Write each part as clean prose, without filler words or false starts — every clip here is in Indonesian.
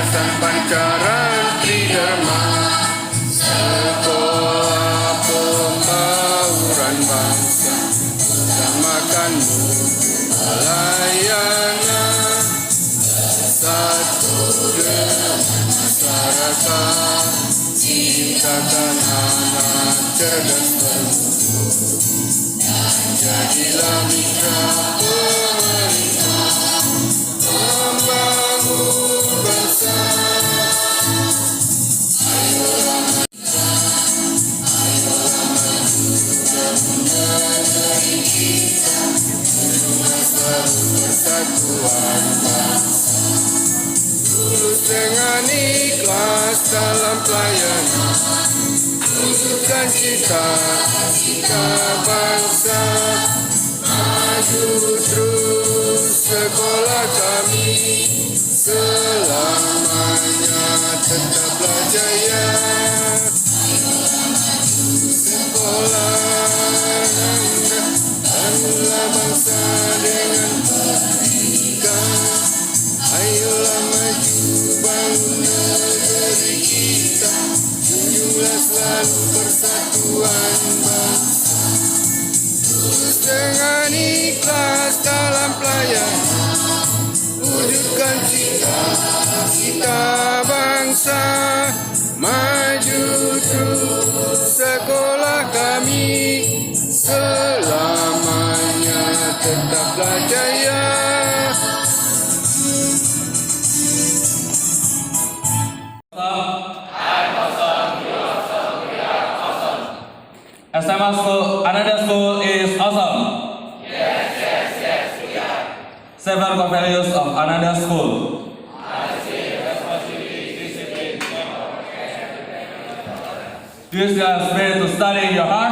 Yayasan Pancaran Tridharma, Sekolah Pembauran Bangsa, utamakan mutu pelayanan, satu dengan masyarakat, ciptakan anak cerdas bermutu, dan jadilah mitra pemerintah, membangun bangsa. Ayolah negeri kita, berdua selalu persatuan bangsa. Tulus dengan ikhlas dalam pelayanan, wujudkan cita-cita bangsa. Maju terus sekolah kami, selamanya tetaplah jaya. Sekolah bangunlah bangsa dengan pendidikan. Ayolah maju bangun negeri kita, junjunglah selalu persatuan bangsa. Terus dengan ikhlas dalam pelayanan, wujudkan cita-cita bangsa. Maju terus sekolah kami, selamanya tetaplah jaya. SMA school, Ananda School is awesome. Yes, we are. Seven core values of Ananda School. Do you still have spirit to study in your heart?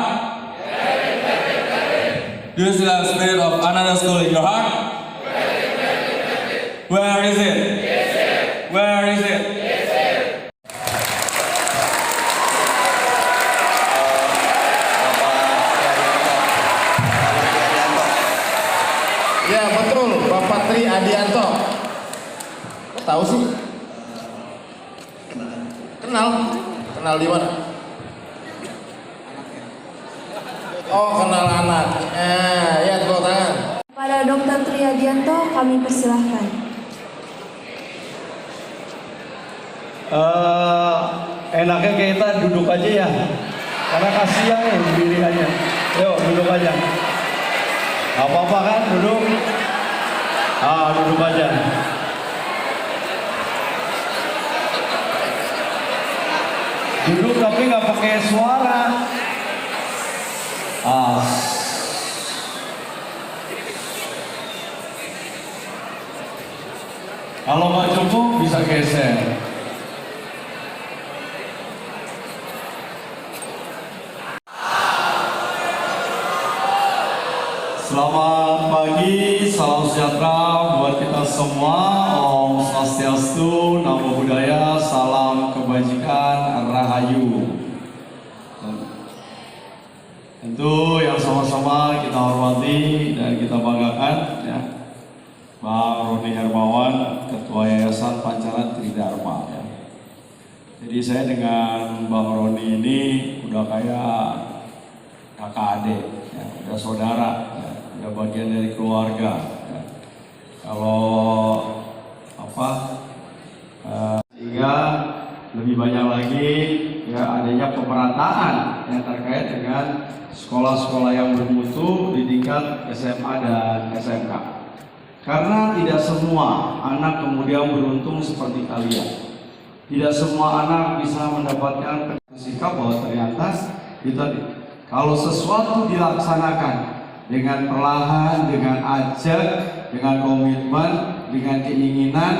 Do you still have spirit of Ananda School in your heart? Where is it? Where is it? Ya betul, Bapak Tri Adianto. Kok tahu sih? Kenal? Kenal di mana? Oh, kenal anak. Ya tepuk tangan. Pada Dr. Tri Adianto kami persilahkan. Enaknya kita duduk aja ya, karena kasihan ya berdiri aja. Yuk duduk aja. Gak apa-apa kan duduk? Duduk aja. Duduk tapi nggak pakai suara. Kalau nggak cukup bisa geser. Selamat pagi, salam sejahtera buat kita semua. Om Swastiastu, Namo Buddhaya, salam kebajikan, rahayu. Tentu yang sama-sama kita hormati dan kita banggakan ya, Bang Roni Hermawan, Ketua Yayasan Pancaran Tridharma ya. Jadi saya dengan Bang Roni ini udah kayak kakak adik ya, udah saudara ya, udah bagian dari keluarga ya. Kalau sehingga lebih banyak lagi ya adanya pemerataan yang terkait dengan sekolah-sekolah yang bermutu di tingkat SMA dan SMK. Karena tidak semua anak kemudian beruntung seperti kalian. Tidak semua anak bisa mendapatkan sikap bahwa ternyata kalau sesuatu dilaksanakan dengan perlahan, dengan ajak, dengan komitmen, dengan keinginan,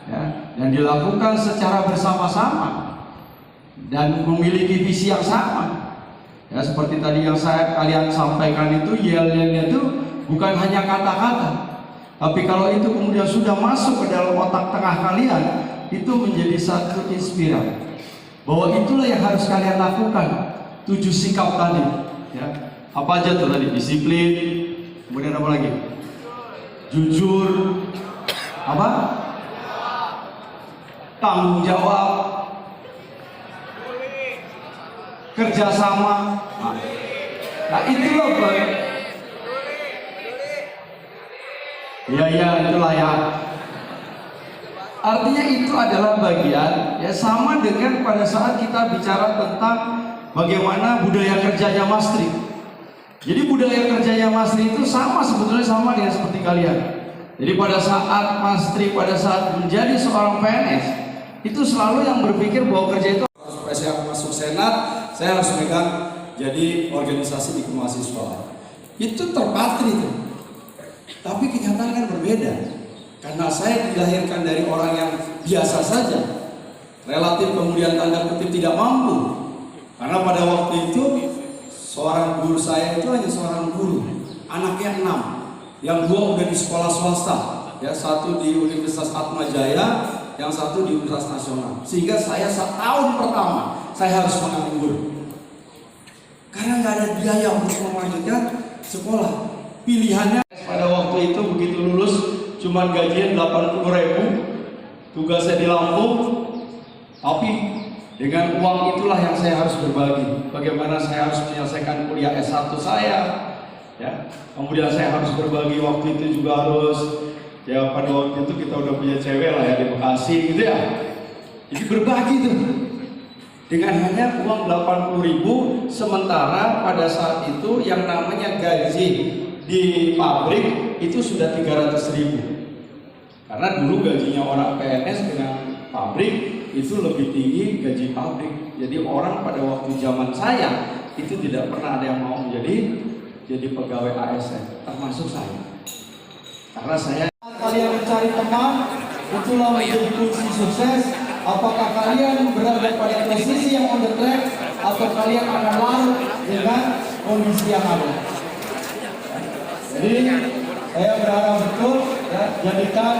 ya, dan dilakukan secara bersama-sama dan memiliki visi yang sama. Ya, seperti tadi yang kalian sampaikan itu, yel-yelnya itu bukan hanya kata-kata, tapi kalau itu kemudian sudah masuk ke dalam otak tengah kalian, itu menjadi satu inspirasi bahwa itulah yang harus kalian lakukan. 7 sikap tadi, ya. Apa aja tuh tadi? Disiplin, kemudian apa lagi? Jujur, apa? tanggung jawab, kerjasama. Nah itulah ya itulah ya. Artinya itu adalah bagian ya, sama dengan pada saat kita bicara tentang bagaimana budaya kerjanya Mas Tri. Jadi budaya kerjanya Mas Tri itu sebetulnya sama dengan seperti kalian. Jadi pada saat Mas Tri pada saat menjadi seorang PNS itu selalu yang berpikir bahwa kerja itu supaya saya masuk senat, saya harus megang jadi organisasi di kemahasiswaan. Itu terpatri itu. Tapi kenyataan kan berbeda. Karena saya dilahirkan dari orang yang biasa saja, relatif kemudian tanda kutip tidak mampu. Karena pada waktu itu seorang guru saya itu hanya seorang guru, anaknya 6, yang 2 udah di sekolah swasta, ya 1 di Universitas Atmajaya, yang 1 di Universitas Nasional. Sehingga saya setahun pertama saya harus menganggur, karena nggak ada biaya untuk melanjutkan sekolah. Pilihannya pada waktu itu begitu lulus cuma gajian 80.000, tugasnya di Lampung, tapi dengan uang itulah yang saya harus berbagi. Bagaimana saya harus menyelesaikan kuliah S1 saya, ya. Kemudian saya harus berbagi waktu itu juga harus, ya pada waktu itu kita udah punya cewek lah ya di Bekasi gitu ya. Jadi berbagi tuh dengan hanya uang 80.000, sementara pada saat itu yang namanya gaji di pabrik itu sudah 300.000. Karena dulu gajinya orang PNS dengan pabrik itu lebih tinggi gaji pabrik. Jadi orang pada waktu zaman saya itu tidak pernah ada yang mau jadi pegawai ASN, termasuk saya. Karena saya kalian mencari teman, itulah menjadi kunci sukses. Apakah kalian berada pada posisi yang on the track, atau kalian akan larut dengan kondisi yang ada. Jadi saya berharap betul ya, jadikan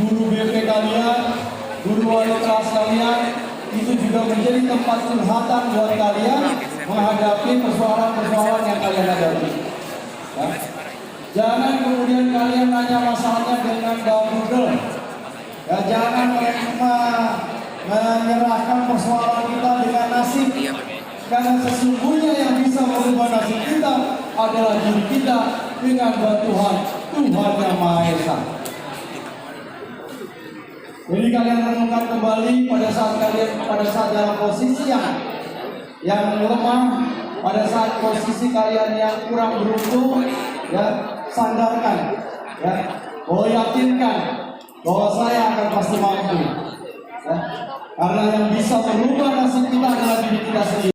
guru BP kalian, guru wali kelas kalian itu juga menjadi tempat curhatan buat kalian menghadapi persoalan-persoalan yang kalian hadapi. Ya. Jangan kemudian kalian nanya masalahnya dengan Google. Ya, jangan menyerahkan persoalan kita dengan nasib. Karena sesungguhnya yang bisa merubah nasib kita adalah diri kita dengan bantuan Tuhan Yang Maha Esa. Jadi kalian renungkan kembali pada saat dalam posisi yang lemah, pada saat posisi kalian yang kurang beruntung, ya sandarkan, ya, yakinkan bahwa saya akan pasti mampu, ya. Karena yang bisa merubah nasib kita adalah diri kita sendiri.